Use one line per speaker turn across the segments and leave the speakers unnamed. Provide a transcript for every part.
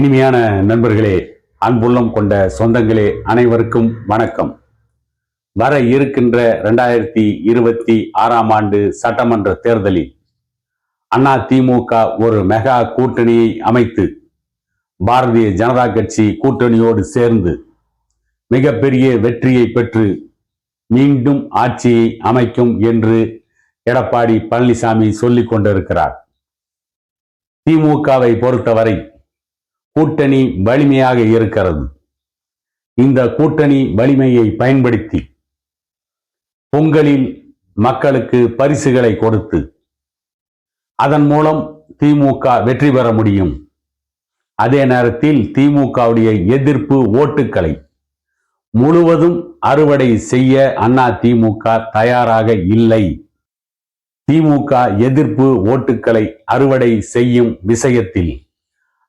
இனிமையான நண்பர்களே, அன்புள்ளம் கொண்ட சொந்தங்களே, அனைவருக்கும் வணக்கம். வர இருக்கின்ற 2026 ஆண்டு சட்டமன்ற தேர்தலில் அதிமுக ஒரு மெகா கூட்டணியை அமைத்து பாரதிய ஜனதா கட்சி கூட்டணியோடு சேர்ந்து மிகப்பெரிய வெற்றியை பெற்று மீண்டும் ஆட்சியை அமைக்கும் என்று எடப்பாடி பழனிசாமி சொல்லிக் கொண்டிருக்கிறார். திமுகவை பொறுத்தவரை கூட்டணி வலிமையாக இருக்கிறது. இந்த கூட்டணி வலிமையை பயன்படுத்தி பொங்கலில் மக்களுக்கு பரிசுகளை கொடுத்து அதன் மூலம் திமுக வெற்றி பெற முடியும். அதே நேரத்தில் திமுகவுடைய எதிர்ப்பு ஓட்டுக்களை முழுவதும் அறுவடை செய்ய அதிமுக தயாராக இல்லை. திமுக எதிர்ப்பு ஓட்டுக்களை அறுவடை செய்யும் விஷயத்தில்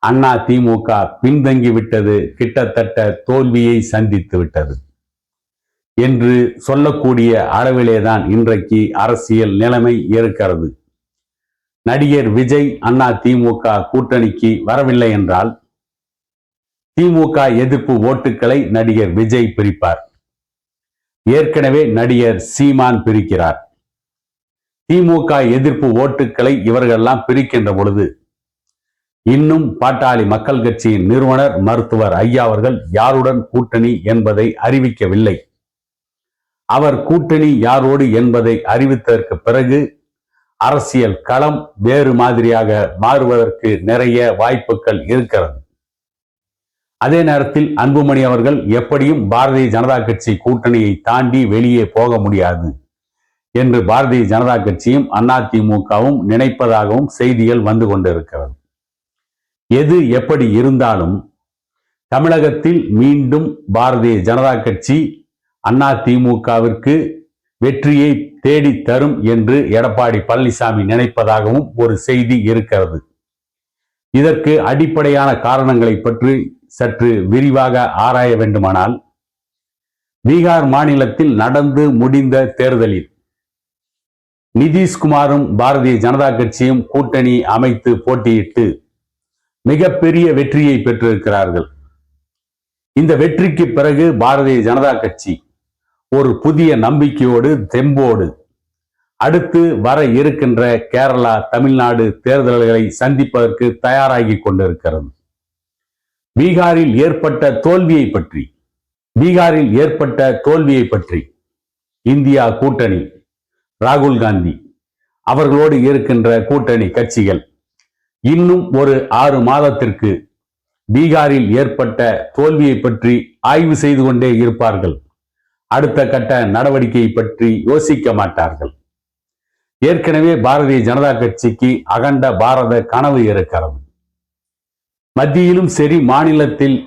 அதிமுக பின்தங்கிவிட்டது, கிட்டத்தட்ட தோல்வியை சந்தித்து விட்டது என்று சொல்லக்கூடிய அளவிலேதான் இன்றைக்கு அரசியல் நிலைமை இருக்கிறது. நடிகர் விஜய் அதிமுக கூட்டணிக்கு வரவில்லை என்றால் திமுக எதிர்ப்பு ஓட்டுக்களை நடிகர் விஜய் பிரிப்பார். ஏற்கனவே நடிகர் சீமான் பிரிக்கிறார். திமுக எதிர்ப்பு ஓட்டுக்களை இவர்களெல்லாம் பிரிக்கின்ற பொழுது இன்னும் பாட்டாளி மக்கள் கட்சியின் நிறுவனர் மருத்துவர் ஐயா அவர்கள் யாருடன் கூட்டணி என்பதை அறிவிக்கவில்லை. அவர் கூட்டணி யாரோடு என்பதை அறிவித்ததற்கு பிறகு அரசியல் களம் வேறு மாதிரியாக மாறுவதற்கு நிறைய வாய்ப்புகள் இருக்கிறது. அதே நேரத்தில் அன்புமணி அவர்கள் எப்படியும் பாரதிய ஜனதா கட்சி கூட்டணியை தாண்டி வெளியே போக முடியாது என்று பாரதிய ஜனதா கட்சியும் அதிமுகவும் நினைப்பதாகவும் செய்திகள் வந்து கொண்டிருக்கிறது. எது எப்படி இருந்தாலும் தமிழகத்தில் மீண்டும் பாரதிய ஜனதா கட்சி அதிமுகவிற்கு வெற்றியை தேடி தரும் என்று எடப்பாடி பழனிசாமி நினைப்பதாகவும் ஒரு செய்தி இருக்கிறது. இதற்கு அடிப்படையான காரணங்களை பற்றி சற்று விரிவாக ஆராய வேண்டுமானால், பீகார் மாநிலத்தில் நடந்து முடிந்த தேர்தலில் நிதிஷ்குமாரும் பாரதிய ஜனதா கட்சியும் கூட்டணி அமைத்து போட்டியிட்டு மிகப்பெரிய வெற்றியை பெற்றிருக்கிறார்கள். இந்த வெற்றிக்கு பிறகு பாரதிய ஜனதா கட்சி ஒரு புதிய நம்பிக்கையோடு தெம்போடு அடுத்து வர இருக்கின்ற கேரளா, தமிழ்நாடு தேர்தல்களை சந்திப்பதற்கு தயாராகி கொண்டிருக்கிறது. பீகாரில் ஏற்பட்ட தோல்வியை பற்றி இந்தியா கூட்டணி, ராகுல் காந்தி அவர்களோடு இருக்கின்ற கூட்டணி கட்சிகள் இன்னும் ஒரு 6 மாதத்திற்கு பீகாரில் ஏற்பட்ட தோல்வியை பற்றி ஆய்வு செய்து கொண்டே இருப்பார்கள். அடுத்த கட்ட நடவடிக்கை பற்றி யோசிக்க மாட்டார்கள். ஏற்கனவே பாரதிய ஜனதா கட்சிக்கு அகண்ட பாரத கனவு இருக்கிறது. மத்தியிலும் சரி, மாநிலத்தில்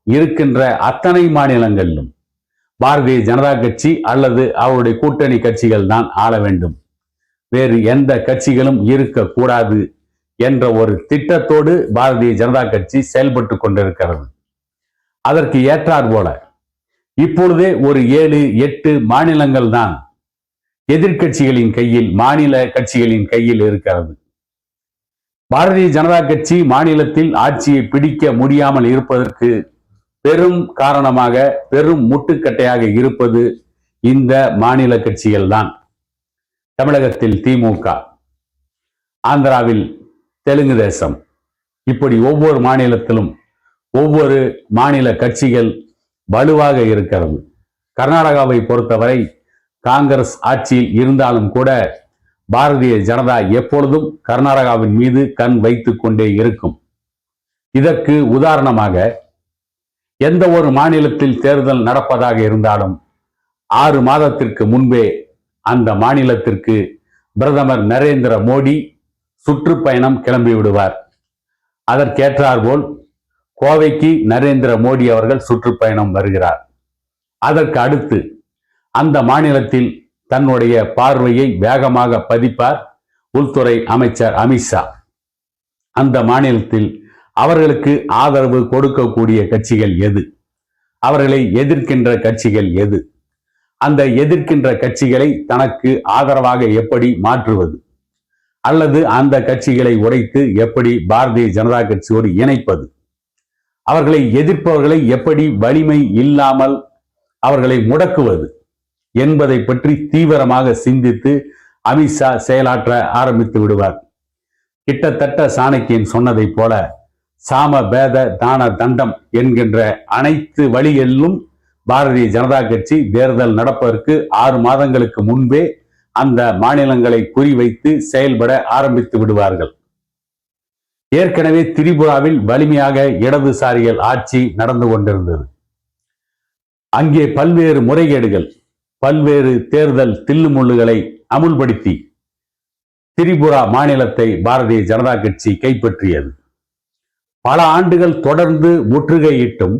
இருக்கின்ற அத்தனை மாநிலங்களிலும் பாரதிய ஜனதா கட்சி அல்லது அவருடைய கூட்டணி கட்சிகள் தான் ஆள வேண்டும், வேறு எந்த கட்சிகளும் இருக்கக்கூடாது என்ற ஒரு திட்டத்தோடு பாரதிய ஜனதா கட்சி செயல்பட்டு கொண்டிருக்கிறது. அதற்கு ஏற்றார் போல இப்பொழுதே ஒரு 7-8 மாநிலங்கள் தான் எதிர்கட்சிகளின் கையில், மாநில கட்சிகளின் கையில் இருக்கிறது. பாரதிய ஜனதா கட்சி மாநிலத்தில் ஆட்சியை பிடிக்க முடியாமல் இருப்பதற்கு பெரும் காரணமாக, பெரும் முட்டுக்கட்டையாக இருப்பது இந்த மாநில கட்சிகள் தான். தமிழகத்தில் திமுக, ஆந்திராவில் தெலுங்கு தேசம், இப்படி ஒவ்வொரு மாநிலத்திலும் ஒவ்வொரு மாநில கட்சிகள் வலுவாக இருக்கிறது. கர்நாடகாவை பொறுத்தவரை காங்கிரஸ் ஆட்சியில் இருந்தாலும் கூட பாரதிய ஜனதா எப்பொழுதும் கர்நாடகாவின் மீது கண் வைத்துக் கொண்டே இருக்கும். இதற்கு உதாரணமாக, எந்த ஒரு மாநிலத்தில் தேர்தல் நடப்பதாக இருந்தாலும் 6 மாதத்திற்கு முன்பே அந்த மாநிலத்திற்கு பிரதமர் நரேந்திர மோடி சுற்றுப்பயணம் கிளம்பி விடுவார். அதற்கேற்றாற்போல் கோவைக்கு நரேந்திர மோடி அவர்கள் சுற்றுப்பயணம் வருகிறார். அதற்கு அடுத்து அந்த மாநிலத்தில் தன்னுடைய பார்வையை வேகமாக பதிப்பார் உள்துறை அமைச்சர் அமித்ஷா. அந்த மாநிலத்தில் அவர்களுக்கு ஆதரவு கொடுக்கக்கூடிய கட்சிகள் எது, அவர்களை எதிர்க்கின்ற கட்சிகள் எது, அந்த எதிர்க்கின்ற கட்சிகளை தனக்கு ஆதரவாக எப்படி மாற்றுவது, அல்லது அந்த கட்சிகளை உடைத்து எப்படி பாரதிய ஜனதா கட்சியோடு இணைப்பது, அவர்களை எதிர்ப்பவர்களை எப்படி வலிமை இல்லாமல் அவர்களை முடக்குவது என்பதை பற்றி தீவிரமாக சிந்தித்து அமித்ஷா செயலாற்ற ஆரம்பித்து விடுவார். கிட்டத்தட்ட சாணக்கியன் சொன்னதை போல சாம பேத தான தண்டம் என்கின்ற அனைத்து வழிகளிலும் பாரதிய ஜனதா கட்சி தேர்தல் நடப்பதற்கு 6 மாதங்களுக்கு முன்பே அந்த மாநிலங்களை குறிவைத்து செயல்பட ஆரம்பித்து விடுவார்கள். ஏற்கனவே திரிபுராவில் வலிமையாக இடதுசாரிகள் ஆட்சி நடந்து கொண்டிருந்தது. அங்கே பல்வேறு முறைகேடுகள், பல்வேறு தேர்தல் தில்லுமுள்ளுகளை அமுல்படுத்தி திரிபுரா மாநிலத்தை பாரதிய ஜனதா கட்சி கைப்பற்றியது. பல ஆண்டுகள் தொடர்ந்து முற்றுகையிட்டும்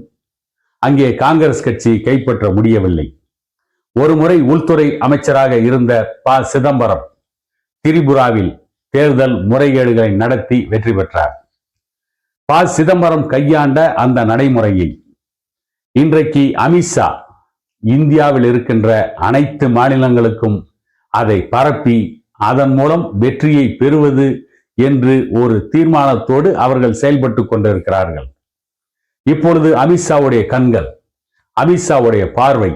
அங்கே காங்கிரஸ் கட்சி கைப்பற்ற முடியவில்லை. ஒருமுறை உள்துறை அமைச்சராக இருந்த ப. சிதம்பரம் திரிபுராவில் தேர்தல் முறைகேடுகளை நடத்தி வெற்றி பெற்றார். ப. சிதம்பரம் கையாண்ட அந்த நடைமுறையை இன்றைக்கு அமித்ஷா இந்தியாவில் இருக்கின்ற அனைத்து மாநிலங்களுக்கும் அதை பரப்பி அதன் மூலம் வெற்றியை பெறுவது என்று ஒரு தீர்மானத்தோடு அவர்கள் செயல்பட்டு கொண்டிருக்கிறார்கள். இப்பொழுது அமித்ஷாவுடைய கண்கள், அமித்ஷாவுடைய பார்வை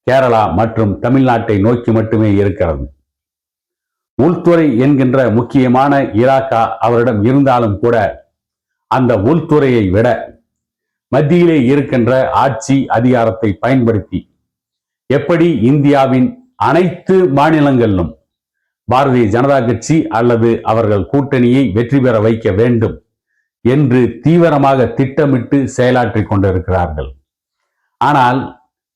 கேரளா மற்றும் தமிழ்நாட்டை நோக்கி மட்டுமே இருக்கிறது. உள்துறை என்கின்ற முக்கியமான இலாக்கா அவரிடம் இருந்தாலும் கூட அந்த உள்துறையை விட மத்தியிலே இருக்கின்ற ஆட்சி அதிகாரத்தை பயன்படுத்தி எப்படி இந்தியாவின் அனைத்து மாநிலங்களிலும் பாரதிய ஜனதா கட்சி அல்லது அவர்கள் கூட்டணியை வெற்றி பெற வைக்க வேண்டும் என்று தீவிரமாக திட்டமிட்டு செயலாற்றி கொண்டிருக்கிறார்கள். ஆனால்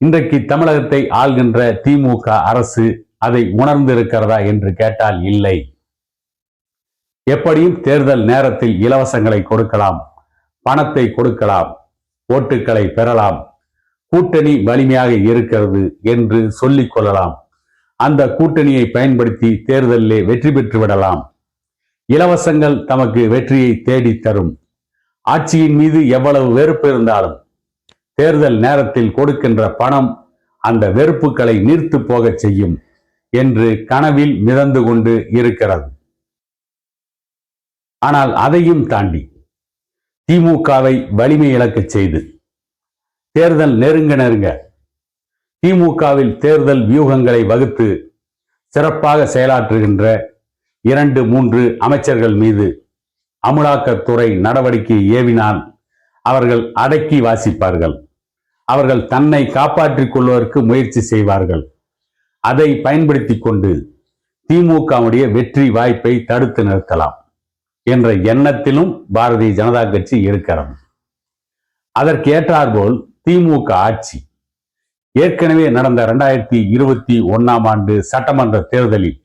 இன்றைக்கு தமிழகத்தை ஆள்கின்ற திமுக அரசு அதை உணர்ந்திருக்கிறதா என்று கேட்டால் இல்லை. எப்படியும் தேர்தல் நேரத்தில் இலவசங்களை கொடுக்கலாம், பணத்தை கொடுக்கலாம், ஓட்டுக்களை பெறலாம், கூட்டணி வலிமையாக இருக்கிறது என்று சொல்லிக் கொள்ளலாம். அந்த கூட்டணியை பயன்படுத்தி தேர்தலிலே வெற்றி பெற்று விடலாம். இலவசங்கள் தமக்கு வெற்றியை தேடி தரும். ஆட்சியின் மீது எவ்வளவு வெறுப்பு இருந்தாலும் தேர்தல் நேரத்தில் கொடுக்கின்ற பணம் அந்த வெறுப்புகளை நீர்த்து போக செய்யும் என்று கனவில் மிதந்து கொண்டு இருக்கிறது. ஆனால் அதையும் தாண்டி திமுகவை வலிமை இழக்கச் செய்து தேர்தல் நெருங்க திமுகவில் தேர்தல் வியூகங்களை வகுத்து சிறப்பாக செயலாற்றுகின்ற 2-3 அமைச்சர்கள் மீது அமலாக்கத்துறை நடவடிக்கை ஏவினால் அவர்கள் அடக்கி வாசிப்பார்கள். அவர்கள் தன்னை காப்பாற்றிக் கொள்வதற்கு முயற்சி செய்வார்கள். அதை பயன்படுத்தி கொண்டு திமுகவுடைய வெற்றி வாய்ப்பை தடுத்து நிறுத்தலாம் என்ற எண்ணத்திலும் பாரதிய ஜனதா கட்சி இருக்கிறது. அதற்கு ஏற்றாற்போல் திமுக ஆட்சி ஏற்கனவே நடந்த 2021ஆம் ஆண்டு சட்டமன்ற தேர்தலில்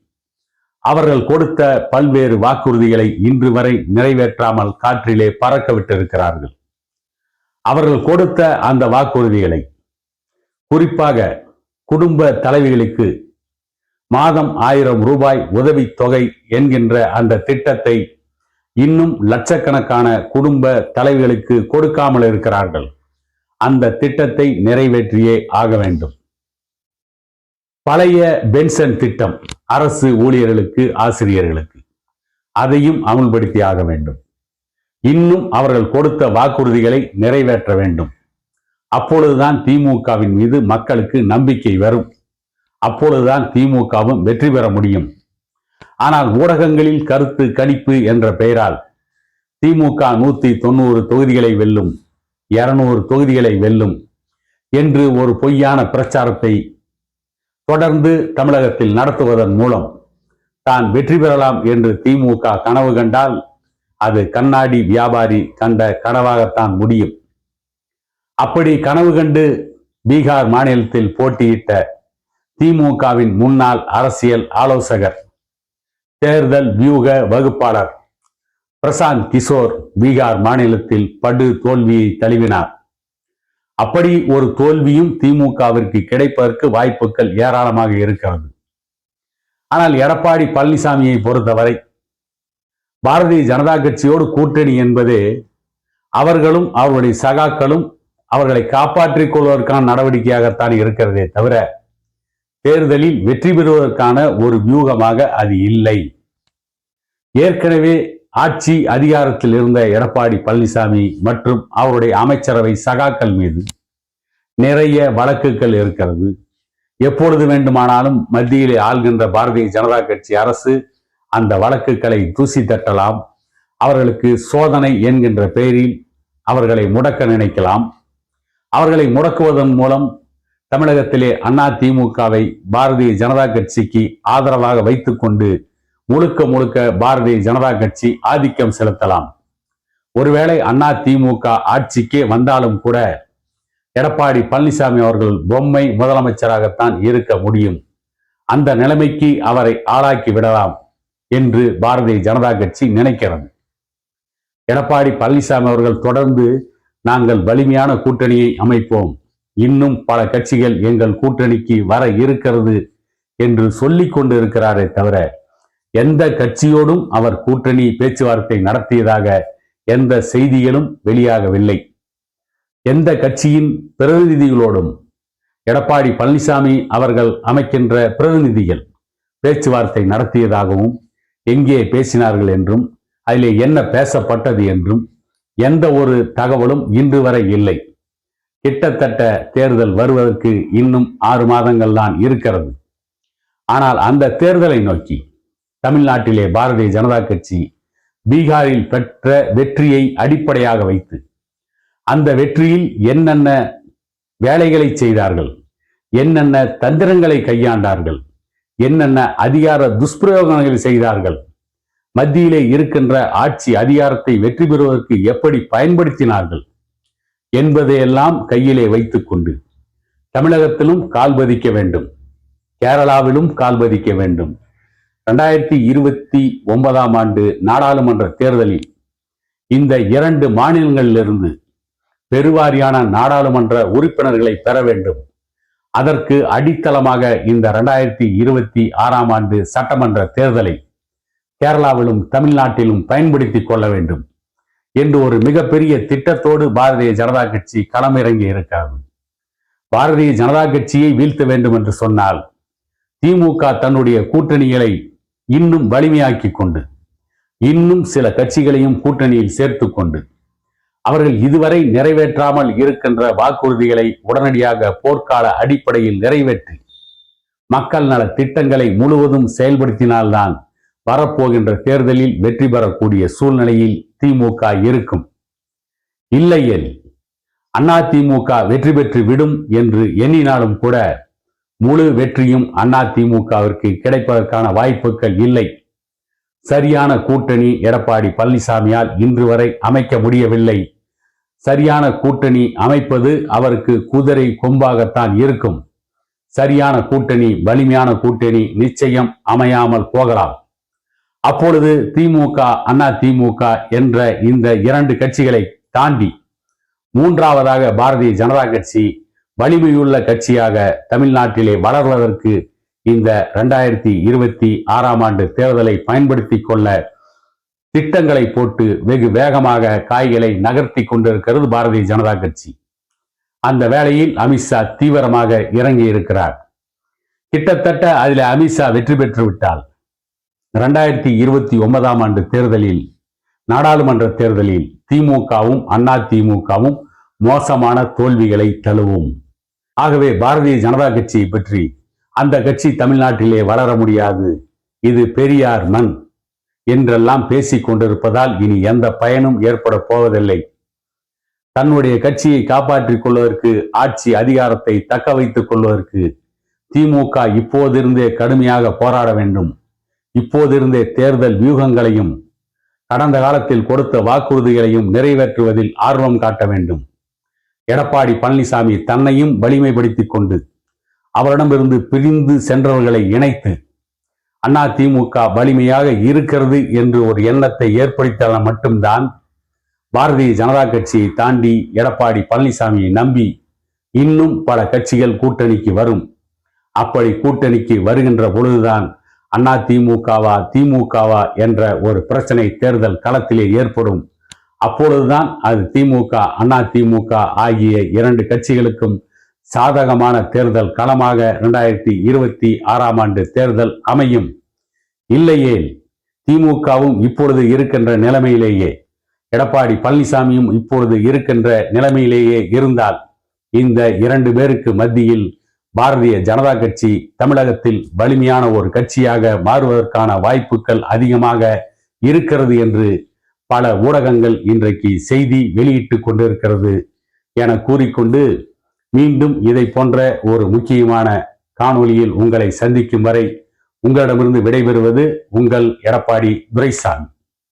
அவர்கள் கொடுத்த பல்வேறு வாக்குறுதிகளை இன்று வரை நிறைவேற்றாமல் காற்றிலே பறக்க விட்டிருக்கிறார்கள். அவர்கள் கொடுத்த அந்த வாக்குறுதிகளை, குறிப்பாக குடும்ப தலைவிகளுக்கு மாதம் 1000 ரூபாய் உதவித்தொகை என்கின்ற அந்த திட்டத்தை இன்னும் லட்சக்கணக்கான குடும்ப தலைவிகளுக்கு கொடுக்காமல் இருக்கிறார்கள். அந்த திட்டத்தை நிறைவேற்றியே ஆக வேண்டும். பழைய பென்ஷன் திட்டம் அரசு ஊழியர்களுக்கு, ஆசிரியர்களுக்கு, அதையும் அமுல்படுத்தி ஆக வேண்டும். இன்னும் அவர்கள் கொடுத்த வாக்குறுதிகளை நிறைவேற்ற வேண்டும். அப்பொழுதுதான் திமுகவின் மீது மக்களுக்கு நம்பிக்கை வரும். அப்பொழுதுதான் திமுகவும் வெற்றி பெற முடியும். ஆனால் ஊடகங்களில் கருத்து கணிப்பு என்ற பெயரால் திமுக 190 தொகுதிகளை வெல்லும், 200 தொகுதிகளை வெல்லும் என்று ஒரு பொய்யான பிரச்சாரத்தை தொடர்ந்து தமிழகத்தில் நடத்துவதன் மூலம் தான் வெற்றி பெறலாம் என்று திமுக கனவு கண்டால் அது கண்ணாடி வியாபாரி கண்ட கனவாகத்தான் முடியும். அப்படி கனவு கண்டு பீகார் மாநிலத்தில் போட்டியிட்ட திமுகவின் முன்னாள் அரசியல் ஆலோசகர், தேர்தல் வியூக வகுப்பாளர் பிரசாந்த் கிஷோர் பீகார் மாநிலத்தில் படு தோல்வியை தழுவினார். அப்படி ஒரு தோல்வியும் திமுகவிற்கு கிடைப்பதற்கு வாய்ப்புகள் ஏராளமாக இருக்கிறது. ஆனால் எடப்பாடி பழனிசாமியை பொறுத்தவரை பாரதிய ஜனதா கட்சியோடு கூட்டணி என்பதே அவர்களும் அவருடைய சகாக்களும் அவர்களை காப்பாற்றிக் கொள்வதற்கான நடவடிக்கையாகத்தான் இருக்கிறதே தவிர தேர்தலில் வெற்றி பெறுவதற்கான ஒரு வியூகமாக அது இல்லை. ஏற்கனவே ஆட்சி அதிகாரத்தில் இருந்த எடப்பாடி பழனிசாமி மற்றும் அவருடைய அமைச்சரவை சகாக்கள் மீது நிறைய வழக்குகள் இருக்கிறது. எப்பொழுது வேண்டுமானாலும் மத்தியிலே ஆள்கின்ற பாரதிய ஜனதா கட்சி அரசு அந்த வழக்குகளை தூசி தட்டலாம். அவர்களுக்கு சோதனை என்கின்ற பெயரில் அவர்களை முடக்க நினைக்கலாம். அவர்களை முடக்குவதன் மூலம் தமிழகத்திலே அதிமுகவை பாரதிய ஜனதா கட்சிக்கு ஆதரவாக வைத்துக்கொண்டு முழுக்க முழுக்க பாரதிய ஜனதா கட்சி ஆதிக்கம் செலுத்தலாம். ஒருவேளை அதிமுக ஆட்சிக்கே வந்தாலும் கூட எடப்பாடி பழனிசாமி அவர்கள் பொம்மை முதலமைச்சராகத்தான் இருக்க முடியும். அந்த நிலைமைக்கு அவரை ஆளாக்கி விடலாம் என்று பாரதிய ஜனதா கட்சி நினைக்கிறது. எடப்பாடி பழனிசாமி அவர்கள் தொடர்ந்து நாங்கள் வலிமையான கூட்டணியை அமைப்போம், இன்னும் பல கட்சிகள் எங்கள் கூட்டணிக்கு வர இருக்கிறது என்று சொல்லிக் கொண்டு இருக்கிறாரே தவிர எந்த கட்சியோடும் அவர் கூட்டணி பேச்சுவார்த்தை நடத்தியதாக எந்த செய்திகளும் வெளியாகவில்லை. எந்த கட்சியின் பிரதிநிதிகளோடும் எடப்பாடி பழனிசாமி அவர்கள் அமைக்கின்ற பிரதிநிதிகள் பேச்சுவார்த்தை நடத்தியதாகவும், எங்கே பேசினார்கள் என்றும், அதிலே என்ன பேசப்பட்டது என்றும் எந்த ஒரு தகவலும் இன்று வரை இல்லை. கிட்டத்தட்ட தேர்தல் வருவதற்கு இன்னும் 6 மாதங்கள் தான் இருக்கிறது. ஆனால் அந்த தேர்தலை நோக்கி தமிழ்நாட்டிலே பாரதிய ஜனதா கட்சி பீகாரில் பெற்ற வெற்றியை அடிப்படையாக வைத்து அந்த வெற்றியில் என்னென்ன வேலைகளை செய்தார்கள், என்னென்ன தந்திரங்களை கையாண்டார்கள், என்னென்ன அதிகார துஷ்பிரயோகங்களை செய்தார்கள், மத்தியிலே இருக்கின்ற ஆட்சி அதிகாரத்தை வெற்றி பெறுவதற்கு எப்படி பயன்படுத்தினார்கள் என்பதையெல்லாம் கையிலே வைத்துக் கொண்டு தமிழகத்திலும் கால் பதிக்க வேண்டும், கேரளாவிலும் கால் பதிக்க வேண்டும். 2029ஆம் ஆண்டு நாடாளுமன்ற தேர்தலில் இந்த 2 மாநிலங்களிலிருந்து பெருவாரியான நாடாளுமன்ற உறுப்பினர்களை பெற வேண்டும். அதற்கு அடித்தளமாக இந்த 2026ஆம் ஆண்டு சட்டமன்ற தேர்தலை கேரளாவிலும் தமிழ்நாட்டிலும் பயன்படுத்திக் கொள்ள வேண்டும் என்று ஒரு மிகப்பெரிய திட்டத்தோடு பாரதிய ஜனதா கட்சி களமிறங்கி இருக்கிறது. பாரதிய ஜனதா கட்சியை வீழ்த்த வேண்டும் என்று சொன்னால் திமுக தன்னுடைய கூட்டணிகளை இன்னும் வலிமையாக்கி கொண்டு இன்னும் சில கட்சிகளையும் கூட்டணியில் சேர்த்து கொண்டு அவர்கள் இதுவரை நிறைவேற்றாமல் இருக்கின்ற வாக்குறுதிகளை உடனடியாக போர்க்கால அடிப்படையில் நிறைவேற்றி மக்கள் நல திட்டங்களை முழுவதும் செயல்படுத்தினால்தான் வரப்போகின்ற தேர்தலில் வெற்றி பெறக்கூடிய சூழ்நிலையில் திமுக இருக்கும். இல்லையேல் அதிமுக வெற்றி பெற்று விடும் என்று எண்ணினாலும் கூட முழு வெற்றியும் அதிமுகவிற்கு கிடைப்பதற்கான வாய்ப்புகள் இல்லை. சரியான கூட்டணி எடப்பாடி பழனிசாமியால் இன்று வரை அமைக்க முடியவில்லை. சரியான கூட்டணி அமைப்பது அவருக்கு குதிரை கொம்பாகத்தான் இருக்கும். சரியான கூட்டணி, வலிமையான கூட்டணி நிச்சயம் அமையாமல் போகலாம். அப்பொழுது திமுக, அதிமுக என்ற இந்த 2 கட்சிகளை தாண்டி மூன்றாவதாக பாரதிய ஜனதா கட்சி வலிமையுள்ள கட்சியாக தமிழ்நாட்டிலே வளர்வதற்கு இந்த 2026ஆம் ஆண்டு தேர்தலை பயன்படுத்தி கொள்ள திட்டங்களை போட்டு வெகு வேகமாக காய்களை நகர்த்தி கொண்டிருக்கிறது பாரதிய ஜனதா கட்சி. அந்த வேளையில் அமித்ஷா தீவிரமாக இறங்கி இருக்கிறார். கிட்டத்தட்ட அதில் அமித்ஷா வெற்றி பெற்று விட்டால் 2029ஆம் ஆண்டு தேர்தலில், நாடாளுமன்ற தேர்தலில் திமுகவும் அதிமுகவும் மோசமான தோல்விகளை தழுவும். ஆகவே பாரதிய ஜனதா கட்சியை பற்றி அந்த கட்சி தமிழ்நாட்டிலே வளர முடியாது, இது பெரியார் மண் என்றெல்லாம் பேசிக் கொண்டிருப்பதால் இனி எந்த பயனும் ஏற்பட போவதில்லை. தன்னுடைய கட்சியை காப்பாற்றிக் கொள்வதற்கு, ஆட்சி அதிகாரத்தை தக்க வைத்துக் கொள்வதற்கு திமுக இப்போதிருந்தே கடுமையாக போராட வேண்டும். இப்போதிருந்தே தேர்தல் வியூகங்களையும் கடந்த காலத்தில் கொடுத்த வாக்குறுதிகளையும் நிறைவேற்றுவதில் ஆர்வம் காட்ட வேண்டும். எடப்பாடி பழனிசாமி தன்னையும் வலிமைப்படுத்திக் கொண்டு அவரிடமிருந்து பிரிந்து சென்றவர்களை இணைத்து அதிமுக வலிமையாக இருக்கிறது என்று ஒரு எண்ணத்தை ஏற்படுத்தினால் மட்டும்தான் பாரதிய ஜனதா கட்சியை தாண்டி எடப்பாடி பழனிசாமியை நம்பி இன்னும் பல கட்சிகள் கூட்டணிக்கு வரும். அப்படி கூட்டணிக்கு வருகின்ற பொழுதுதான் அதிமுகவா திமுகவா என்ற ஒரு பிரச்சனை தேர்தல் களத்திலே ஏற்படும். அப்பொழுதுதான் அது திமுக, அதிமுக ஆகிய 2 கட்சிகளுக்கும் சாதகமான தேர்தல் களமாக 2026ஆம் ஆண்டு தேர்தல் அமையும். இல்லையேல் திமுகவும் இப்பொழுது இருக்கின்ற நிலைமையிலேயே, எடப்பாடி பழனிசாமியும் இப்பொழுது இருக்கின்ற நிலைமையிலேயே இருந்தால் இந்த 2 பேருக்கு மத்தியில் பாரதிய ஜனதா கட்சி தமிழகத்தில் வலிமையான ஒரு கட்சியாக மாறுவதற்கான வாய்ப்புகள் அதிகமாக இருக்கிறது என்று பல ஊடகங்கள் இன்றைக்கு செய்தி வெளியிட்டு கொண்டிருக்கிறது என கூறிக்கொண்டு, மீண்டும் இதை போன்ற ஒரு முக்கியமான காணொளியில் உங்களை சந்திக்கும் வரை உங்களிடமிருந்து விடைபெறுவது உங்கள் எடப்பாடி துரைசாமி.